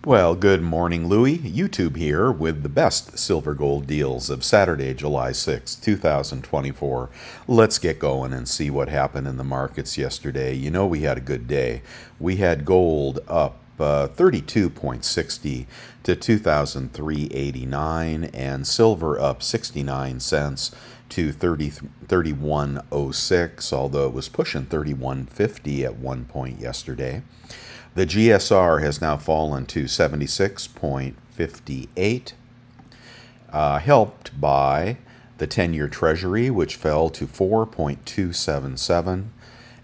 Well, good morning, Louie. YouTube here with the best silver gold deals of Saturday, July 6, 2024. Let's get going and see what happened in the markets yesterday. You know, we had a good day. We had gold up 32.60 to 2,389 and silver up 69 cents to 31.06, although it was pushing 31.50 at one point yesterday. The GSR has now fallen to 76.58, helped by the 10-year Treasury, which fell to 4.277,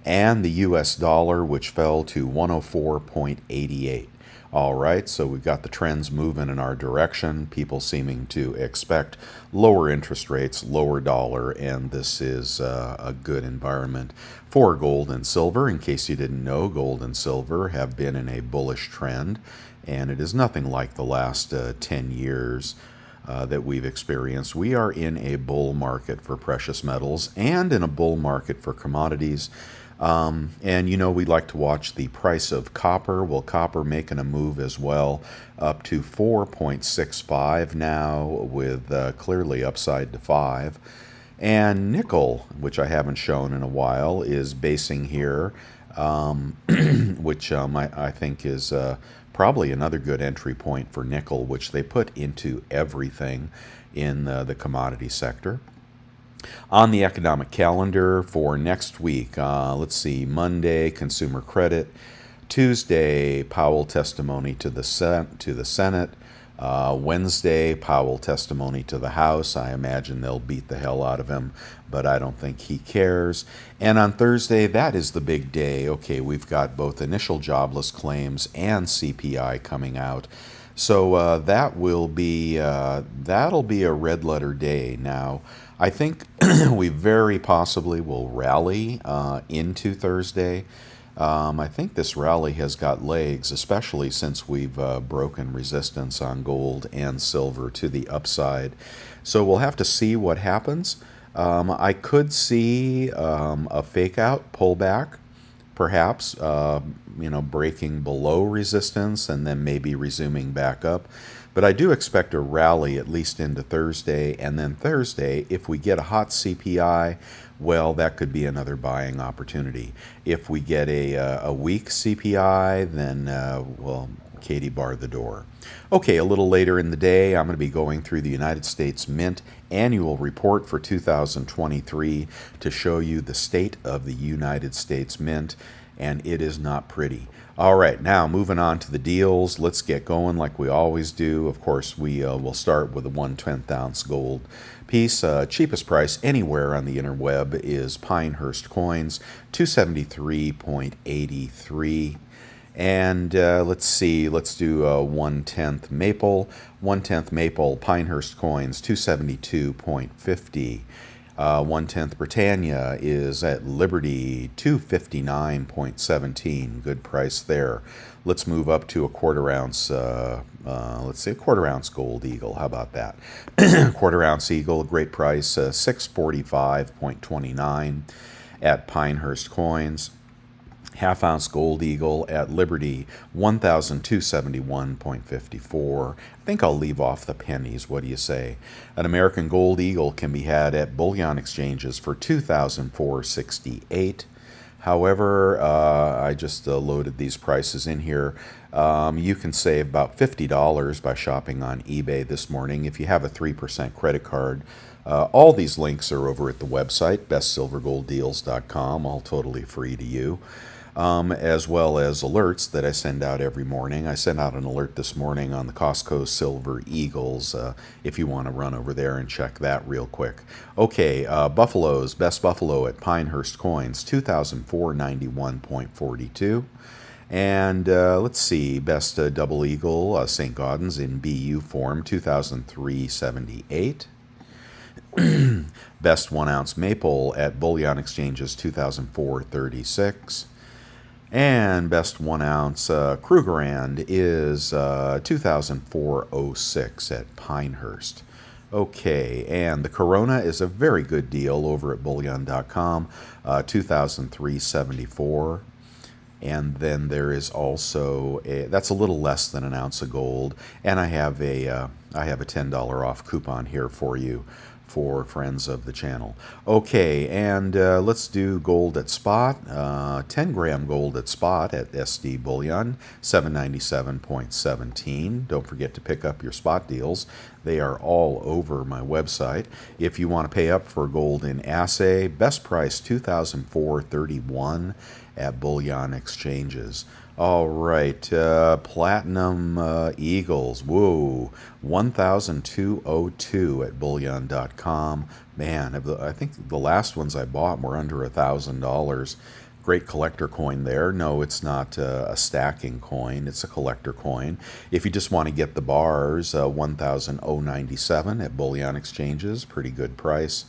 and the US dollar, which fell to 104.88. All right, so we've got the trends moving in our direction, people seeming to expect lower interest rates, lower dollar, and this is a good environment for gold and silver. In case you didn't know, gold and silver have been in a bullish trend, and it is nothing like the last 10 years that we've experienced. We are in a bull market for precious metals and in a bull market for commodities. And you know, we like to watch the price of copper. Well, copper making a move as well, up to 4.65 now, with clearly upside to 5. And nickel, which I haven't shown in a while, is basing here, which I think is probably another good entry point for nickel, which they put into everything in the commodity sector. On the economic calendar for next week, let's see, Monday, consumer credit. Tuesday, Powell testimony to the Senate. Wednesday, Powell testimony to the House. I imagine they'll beat the hell out of him, but I don't think he cares. And on Thursday, that is the big day. Okay, we've got both initial jobless claims and CPI coming out. So that'll be a red letter day. Now, I think we very possibly will rally into Thursday. I think this rally has got legs, especially since we've broken resistance on gold and silver to the upside. So we'll have to see what happens. I could see a fake out pullback, perhaps, breaking below resistance and then maybe resuming back up. But I do expect a rally at least into Thursday, and then Thursday, if we get a hot CPI, well, that could be another buying opportunity. If we get a weak CPI, then, well, Katie barred the door. Okay, a little later in the day, I'm going to be going through the United States Mint annual report for 2023 to show you the state of the United States Mint, and it is not pretty. All right, now moving on to the deals. Let's get going like we always do. Of course, we will start with a 1/10 ounce gold piece. Cheapest price anywhere on the interweb is Pinehurst Coins, 273.83. And let's see, let's do 1/10 maple. 1/10 maple, Pinehurst Coins, 272.50. 1/10 Britannia is at Liberty, 259.17. Good price there. Let's move up to a quarter ounce, let's say a quarter ounce gold eagle. How about that? Quarter ounce eagle, great price, 645.29 at Pinehurst Coins. Half ounce gold eagle at Liberty, 1,271.54. I think I'll leave off the pennies. What do you say? An American gold eagle can be had at bullion exchanges for 2,468. However, I just loaded these prices in here. You can save about $50 by shopping on eBay this morning if you have a 3% credit card. All these links are over at the website, bestsilvergolddeals.com, all totally free to you. As well as alerts that I send out every morning. I sent out an alert this morning on the Costco Silver Eagles, if you want to run over there and check that real quick. Okay, Buffaloes, best Buffalo at Pinehurst Coins, 2,491.42. And let's see, best Double Eagle, St. Gaudens in BU form, 2,378. Best 1 ounce maple at bullion exchanges, 2,436. And best 1 ounce Krugerrand is 2,406 at Pinehurst. Okay, and the Corona is a very good deal over at bullion.com, 2,374. And then there is also that's a little less than an ounce of gold, and I have a $10 off coupon here for you for friends of the channel. Okay, and let's do gold at spot. 10-gram gold at spot at SD Bullion, 797.17. Don't forget to pick up your spot deals. They are all over my website. If you want to pay up for gold in assay, best price $2,431 at bullion exchanges. All right, Platinum Eagles, whoa, 1,202 at bullion.com. Man, I think the last ones I bought were under $1,000. Great collector coin there. No, it's not a stacking coin. It's a collector coin. If you just want to get the bars, 1,097 at bullion exchanges. Pretty good price.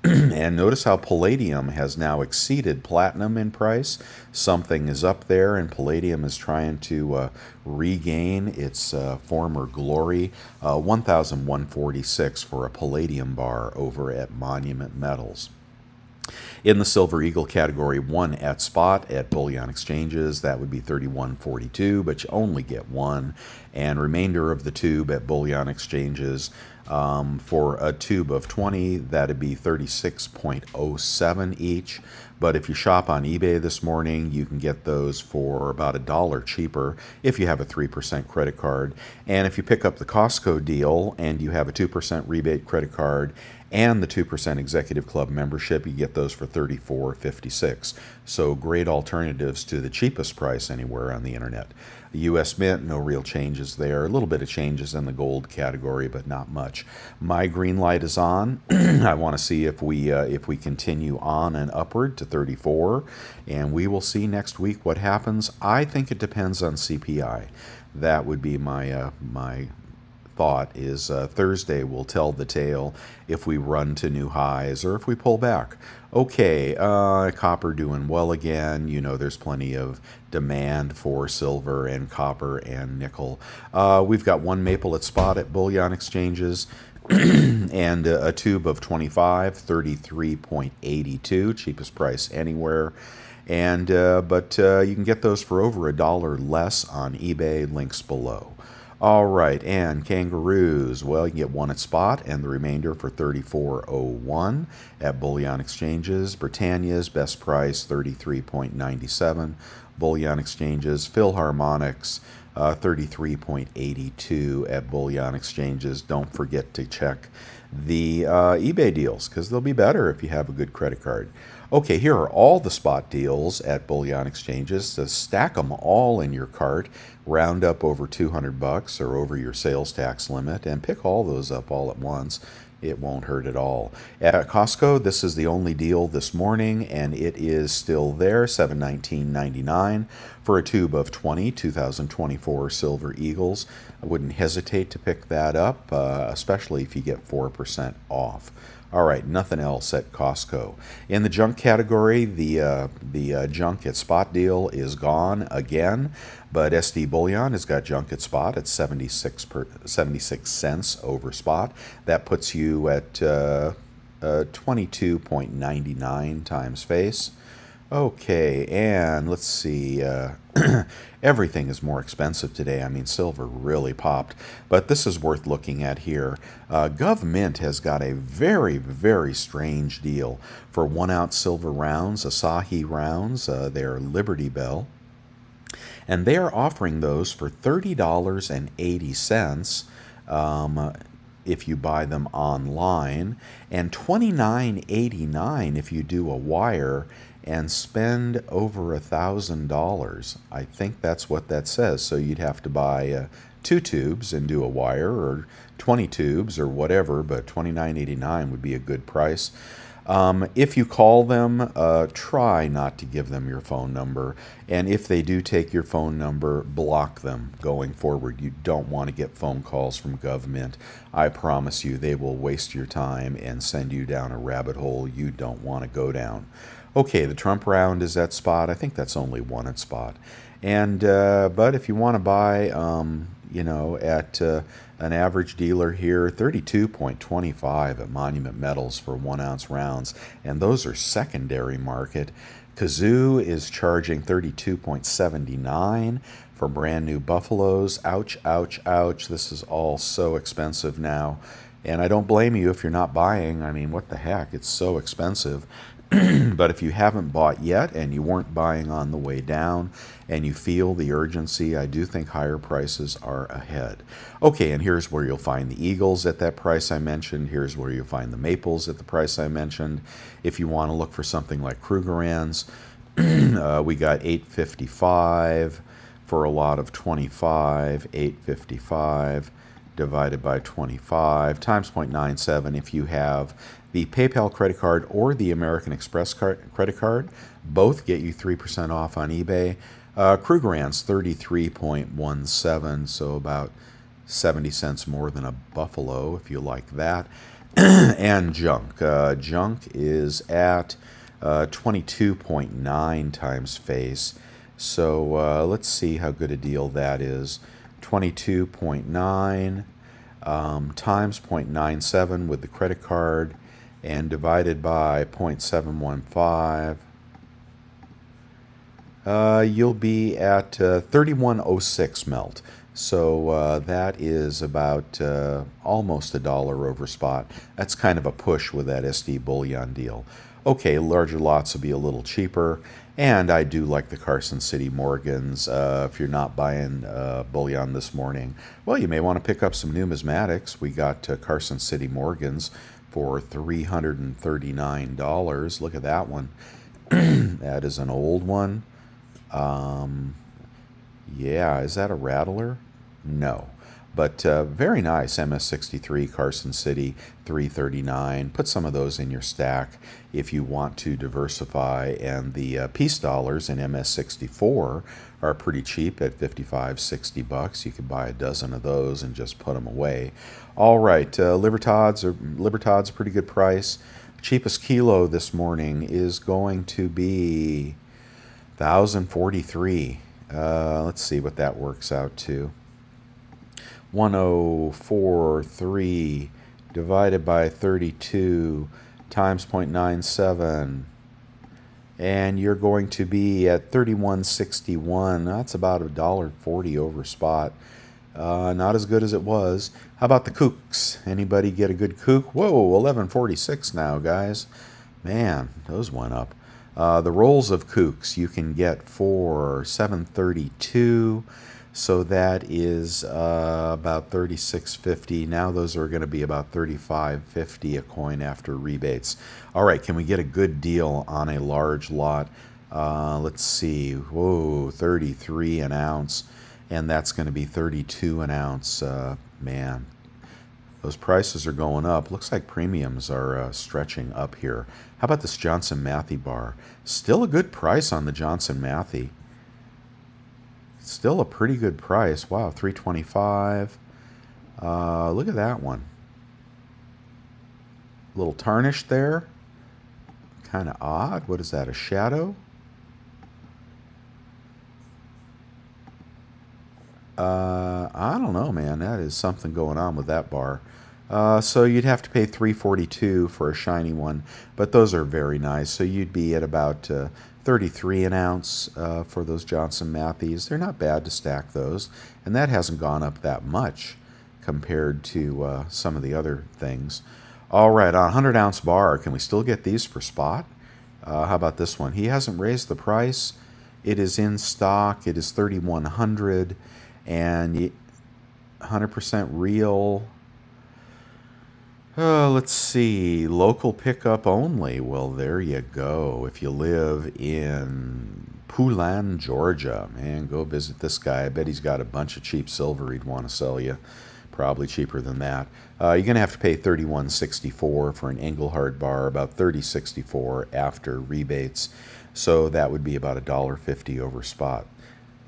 And notice how palladium has now exceeded platinum in price. Something is up there, and palladium is trying to regain its former glory. 1,146 for a palladium bar over at Monument Metals. In the Silver Eagle category, 1 at spot at bullion exchanges, that would be 31.42, but you only get 1. And remainder of the tube at bullion exchanges, for a tube of 20, that'd be 36.07 each. But if you shop on eBay this morning, you can get those for about $1 cheaper if you have a 3% credit card. And if you pick up the Costco deal and you have a 2% rebate credit card and the 2% Executive Club membership, you get those for $34.56. So great alternatives to the cheapest price anywhere on the internet. The U.S. Mint, no real changes there. A little bit of changes in the gold category, but not much. My green light is on. I want to see if we continue on and upward to 34, and we will see next week what happens. I think it depends on CPI. That would be my my thought is Thursday will tell the tale if we run to new highs or if we pull back. Okay, copper doing well again. You know, there's plenty of demand for silver and copper and nickel. We've got 1 maple at spot at bullion exchanges and a tube of 25, 33.82, cheapest price anywhere. And but you can get those for over $1 less on eBay, links below. All right, and kangaroos, well, you can get 1 at spot and the remainder for $34.01 at bullion exchanges. Britannia's best price, $33.97. Bullion exchanges. Philharmonics, 33.82 at bullion exchanges. Don't forget to check the eBay deals because they'll be better if you have a good credit card. Okay, here are all the spot deals at bullion exchanges. To stack them all in your cart, round up over $200 or over your sales tax limit, and pick all those up all at once. It won't hurt at all. At Costco, this is the only deal this morning, and it is still there, $719.99 for a tube of 20 2024 Silver Eagles. I wouldn't hesitate to pick that up, especially if you get 4% off. All right, nothing else at Costco. In the junk category, the junk at spot deal is gone again, but SD Bullion has got junk at spot at 76 cents over spot. That puts you at 22.99 times face. Okay, and let's see. Everything is more expensive today. I mean, silver really popped. But this is worth looking at here. GovMint has got a very, very strange deal for 1-ounce silver rounds, Asahi rounds. They're Liberty Bell. And they are offering those for $30.80 if you buy them online, and $29.89 if you do a wire and spend over $1,000. I think that's what that says. So you'd have to buy 2 tubes and do a wire, or 20 tubes or whatever, but $29.89 would be a good price. If you call them, try not to give them your phone number, and if they do take your phone number, block them going forward. You don't want to get phone calls from GovMint. I promise you they will waste your time and send you down a rabbit hole you don't want to go down. Okay, the Trump round is at spot. I think that's only 1 at spot. And but if you want to buy, you know, at an average dealer here, 32.25 at Monument Metals for 1-ounce rounds, and those are secondary market. Kazoo is charging 32.79 for brand new Buffaloes. Ouch, ouch, ouch. This is all so expensive now. And I don't blame you if you're not buying. I mean, what the heck? It's so expensive. But if you haven't bought yet and you weren't buying on the way down and you feel the urgency, I do think higher prices are ahead. Okay, and here's where you'll find the Eagles at that price I mentioned. Here's where you'll find the Maples at the price I mentioned. If you want to look for something like Krugerrands, we got 855 for a lot of 25, 855 divided by 25 times 0.97 if you have the PayPal credit card or the American Express credit card. Both get you 3% off on eBay. Krugerrands 33.17, so about 70 cents more than a Buffalo if you like that. And junk. Junk is at 22.9 times face. So let's see how good a deal that is. 22.9 times 0.97 with the credit card and divided by 0.715. You'll be at 31.06 melt. So that is about almost $1 over spot. That's kind of a push with that SD bullion deal. Okay, larger lots will be a little cheaper. And I do like the Carson City Morgans. If you're not buying bullion this morning, well, you may want to pick up some numismatics. We got Carson City Morgans for $339. Look at that one. That is an old one. Yeah, is that a rattler? No. But very nice, MS63, Carson City, $339. Put some of those in your stack if you want to diversify. And the peace dollars in MS64 are pretty cheap at 55, 60 bucks. You could buy a dozen of those and just put them away. All right, Libertads are a pretty good price. Cheapest kilo this morning is going to be 1,043. Let's see what that works out to. 1043 divided by 32 times 0.97, and you're going to be at 31.61. That's about $1.40 over spot. Not as good as it was. How about the kooks? Anybody get a good kook? Whoa, 11.46 now, guys. Man, those went up. The rolls of kooks you can get for $7.32. So that is about $36.50. Now those are going to be about $35.50 a coin after rebates. All right, can we get a good deal on a large lot? Let's see. Whoa, 33 an ounce, and that's going to be 32 an ounce. Man, those prices are going up. Looks like premiums are stretching up here. How about this Johnson Matthey bar? Still a good price on the Johnson Matthey. Still a pretty good price. Wow, $3.25. Look at that one. A little tarnished there. Kind of odd. What is that, a shadow? I don't know, man. That is something going on with that bar. So you'd have to pay $3.42 for a shiny one, but those are very nice. So you'd be at about 33 an ounce for those Johnson Mattheys. They're not bad to stack those, and that hasn't gone up that much compared to some of the other things. All right, on a 100-ounce bar, can we still get these for spot? How about this one? He hasn't raised the price. It is in stock. It is $3,100, and 100% real. Let's see, local pickup only. Well, there you go. If you live in Poulan, Georgia, man, go visit this guy. I bet he's got a bunch of cheap silver he'd want to sell you. Probably cheaper than that. You're going to have to pay $31.64 for an Engelhard bar, about $30.64 after rebates. So that would be about $1.50 over spot.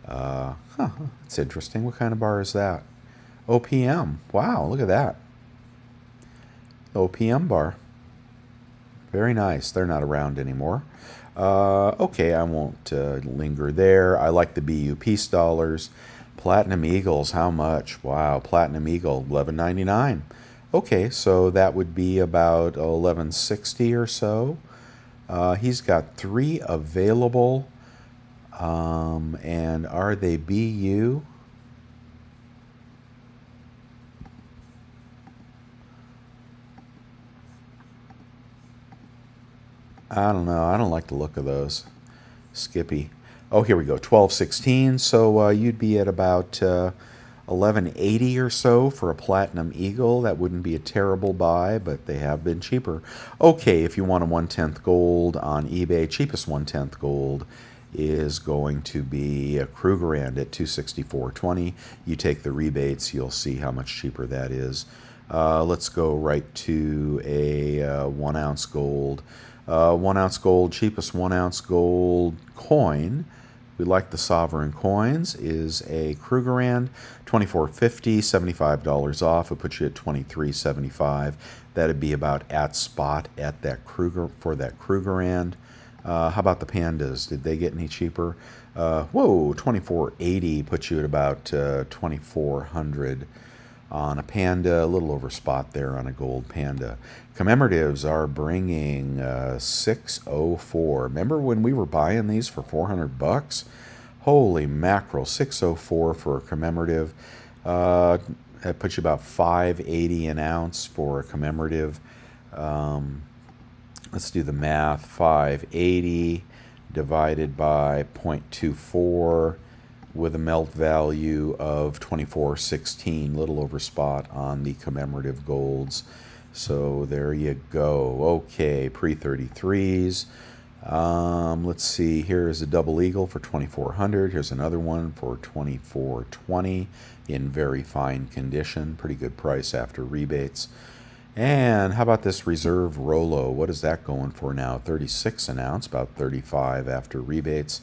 That's interesting. What kind of bar is that? OPM. Wow, look at that. OPM bar. Very nice. They're not around anymore. Okay, I won't linger there. I like the BU peace dollars. Platinum Eagles, how much? Wow, Platinum Eagle, $11.99. Okay, so that would be about $11.60 or so. He's got 3 available. And are they BU? I don't know. I don't like the look of those. Skippy. Oh, here we go. 1216. So you'd be at about 1180 or so for a Platinum Eagle. That wouldn't be a terrible buy, but they have been cheaper. Okay, if you want a 1/10 gold on eBay, cheapest 1/10 gold is going to be a Krugerrand at 264.20. You take the rebates, you'll see how much cheaper that is. Let's go right to a 1 ounce gold. 1 ounce gold, cheapest 1 ounce gold coin. We like the sovereign coins, is a Krugerrand, $24.50, $75 off. It puts you at $23.75. That'd be about at spot at that Krugerrand. How about the pandas? Did they get any cheaper? Whoa, $24.80 puts you at about $2,400 on a panda, a little over spot there on a gold panda. Commemoratives are bringing $604. Remember when we were buying these for 400 bucks? Holy mackerel, $604 for a commemorative. That puts you about $5.80 an ounce for a commemorative. Let's do the math. 580 divided by 0.24 with a melt value of 24.16, little over spot on the commemorative golds. So there you go. Okay, pre-33s. Let's see. Here's a double eagle for 2400. Here's another one for 2420 in very fine condition. Pretty good price after rebates. And how about this reserve Rolo? What is that going for now? 36 an ounce, about 35 after rebates.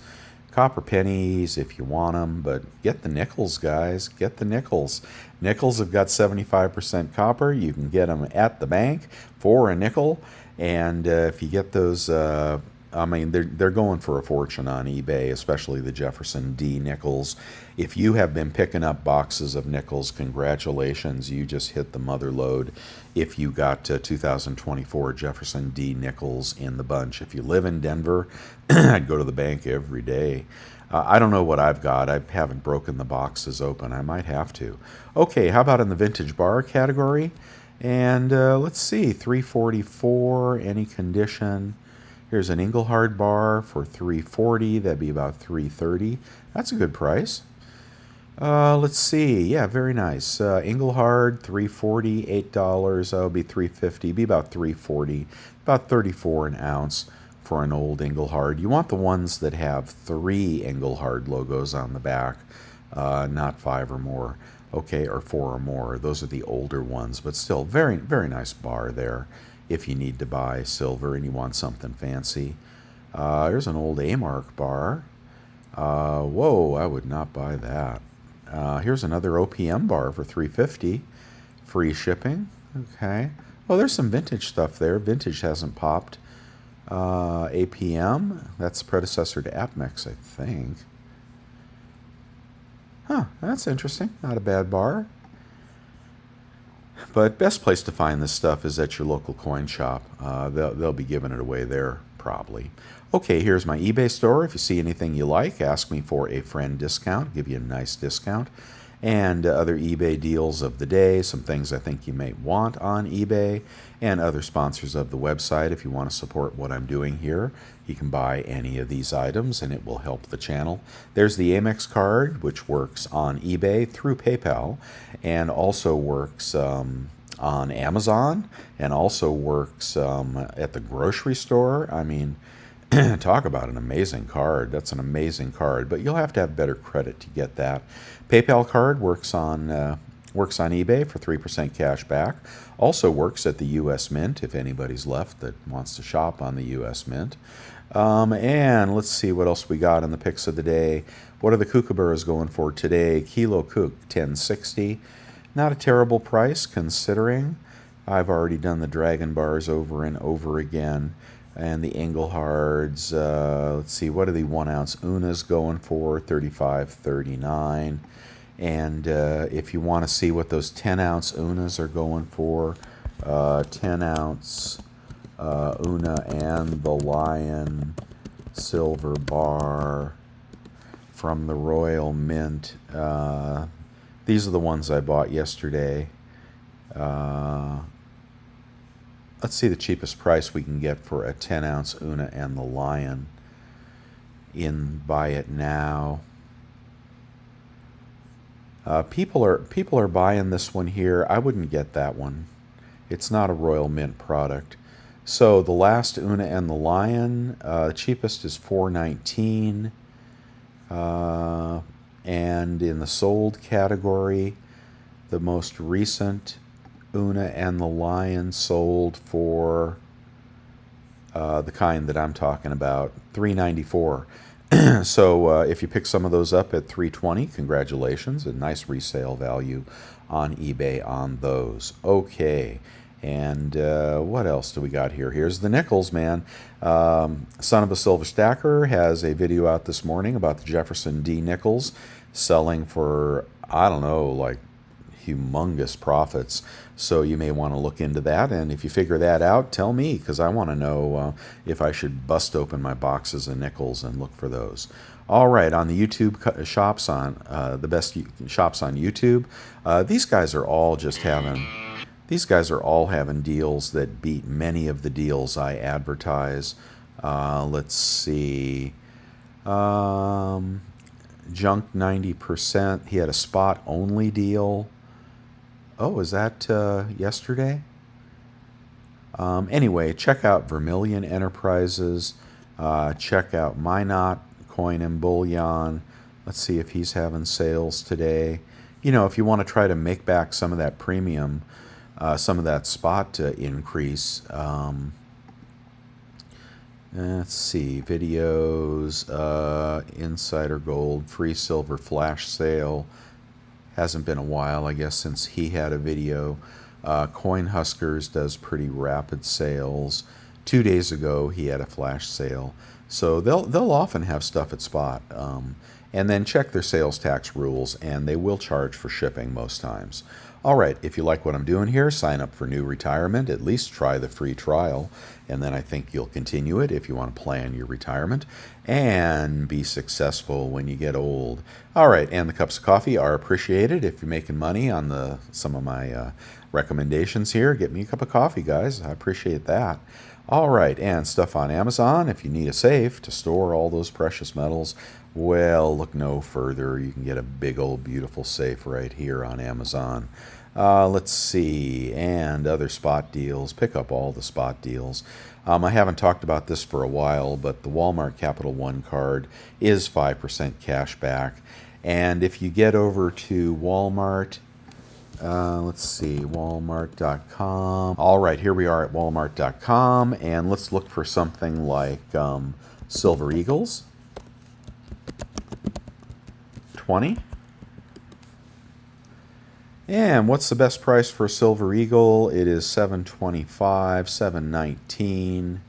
Copper pennies if you want them, but get the nickels, guys. Get the nickels. Nickels have got 75% copper. You can get them at the bank for a nickel. And if you get those, I mean, they're going for a fortune on eBay, especially the Jefferson D nickels. If you have been picking up boxes of nickels, congratulations. You just hit the mother load if you got 2024 Jefferson D nickels in the bunch. If you live in Denver, I'd go to the bank every day. I don't know what I've got. I haven't broken the boxes open. I might have to. Okay, how about in the vintage bar category? And let's see, 344, any condition. Here's an Engelhard bar for $340. That'd be about $330. That's a good price. Let's see. Yeah, very nice. Engelhard, $340, $8. That would be $350. Be about $340. About $34 an ounce for an old Engelhard. You want the ones that have 3 Engelhard logos on the back, not 5 or more. Okay, or 4 or more. Those are the older ones, but still very, very nice bar there. If you need to buy silver and you want something fancy. There's an old A-Mark bar. Whoa, I would not buy that. Here's another OPM bar for $350. Free shipping. Okay. Oh, there's some vintage stuff there. Vintage hasn't popped. APM, that's the predecessor to Apmex, I think. Huh, that's interesting. Not a bad bar. But best place to find this stuff is at your local coin shop. They'll be giving it away there, probably. Okay, here's my eBay store. If you see anything you like, ask me for a friend discount. Give you a nice discount. And other eBay deals of the day, some things I think you may want on eBay, and other sponsors of the website. If you want to support what I'm doing here, you can buy any of these items and it will help the channel. There's the Amex card, which works on eBay through PayPal, and also works on Amazon, and also works at the grocery store. I mean, talk about an amazing card. That's an amazing card, but you'll have to have better credit to get that. PayPal card works on eBay for 3% cash back. Also works at the U.S. Mint if anybody's left that wants to shop on the U.S. Mint. And let's see what else we got in the picks of the day. What are the kookaburras going for today? Kilo Kook, $10.60. Not a terrible price considering I've already done the Dragon bars over and over again. And the Engelhards, let's see, what are the 1 ounce Unas going for? $35.39. And if you want to see what those 10 ounce Unas are going for, 10 ounce Una and the Lion silver bar from the Royal Mint. These are the ones I bought yesterday. Let's see the cheapest price we can get for a 10-ounce Una and the Lion in Buy It Now. People are buying this one here. I wouldn't get that one. It's not a Royal Mint product. So the last Una and the Lion, the cheapest is $4.19. And in the sold category, the most recent Una and the Lion sold for the kind that I'm talking about, $3.94. So if you pick some of those up at $3.20, congratulations, a nice resale value on eBay on those. Okay, and what else do we got here? Here's the nickels, man. Son of a Silver Stacker has a video out this morning about the Jefferson D nickels selling for, I don't know, like humongous profits. So you may want to look into that, and if you figure that out, tell me, because I want to know if I should bust open my boxes of nickels and look for those. All right, on the YouTube shops, on the best shops on YouTube, these guys are all having deals that beat many of the deals I advertise. Let's see. Junk 90%. He had a spot only deal. Oh, is that yesterday? Anyway, check out Vermilion Enterprises. Check out Minot Coin and Bullion. Let's see if he's having sales today. You know, if you want to try to make back some of that premium, some of that spot increase. Let's see, videos, Insider Gold, free silver flash sale. Hasn't been a while, I guess, since he had a video. Coin Huskers does pretty rapid sales. 2 days ago, he had a flash sale. So they'll often have stuff at spot. And then check their sales tax rules, and they will charge for shipping most times. All right, if you like what I'm doing here, sign up for New Retirement. At least try the free trial, and then I think you'll continue it if you want to plan your retirement and be successful when you get old. All right, and the cups of coffee are appreciated. If you're making money on some of my recommendations here, get me a cup of coffee, guys. I appreciate that. All right, and stuff on Amazon. If you need a safe to store all those precious metals, well, look no further. You can get a big old beautiful safe right here on Amazon. Let's see, and other spot deals. Pick up all the spot deals. I haven't talked about this for a while, but the Walmart Capital One card is 5% cash back. And if you get over to Walmart, let's see, walmart.com. All right, here we are at walmart.com, and let's look for something like Silver Eagles. 20. And what's the best price for a Silver Eagle? It is $7.25, $7.19,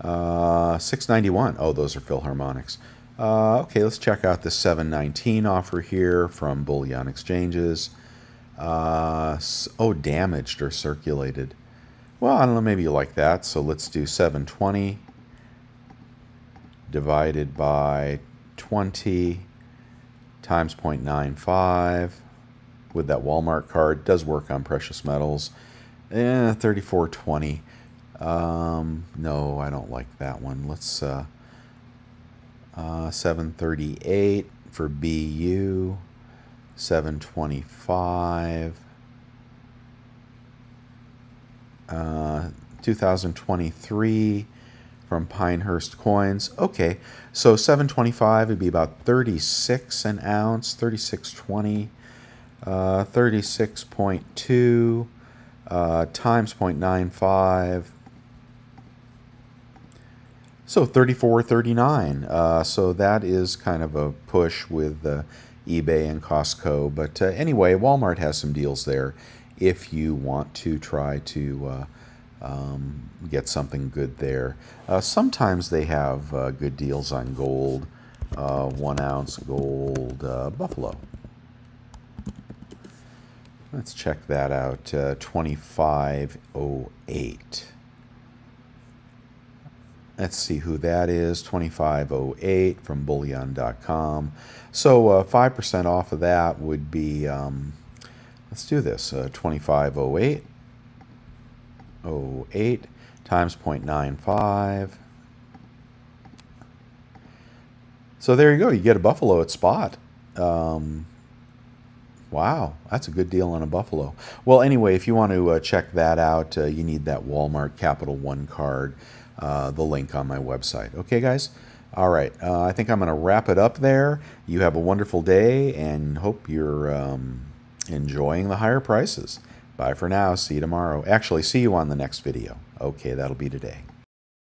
$6.91. Oh, those are Philharmonics. Okay, let's check out this $7.19 offer here from Bullion Exchanges. Oh, damaged or circulated. Well, I don't know, maybe you like that. So let's do $7.20 divided by 20 times 0.95. With that Walmart card. Does work on precious metals. $34.20. No, I don't like that one. Let's $7.38 for BU. $7.25. 2023 from Pinehurst Coins. Okay, so $7.25 would be about 36 an ounce. 36.20. 36.2 times 0.95, so 34.39. So that is kind of a push with eBay and Costco, but anyway, Walmart has some deals there if you want to try to get something good there. Sometimes they have good deals on gold. 1 ounce gold buffalo. Let's check that out, 25.08. Let's see who that is. 2508 from bullion.com. So 5% off of that would be, let's do this, 2508 times 0.95. So there you go. You get a Buffalo at spot. Wow, that's a good deal on a Buffalo. Well, anyway, if you want to check that out, you need that Walmart Capital One card. The link on my website. Okay, guys? All right. I think I'm going to wrap it up there. You have a wonderful day and hope you're enjoying the higher prices. Bye for now. See you tomorrow. Actually, see you on the next video. Okay, that'll be today.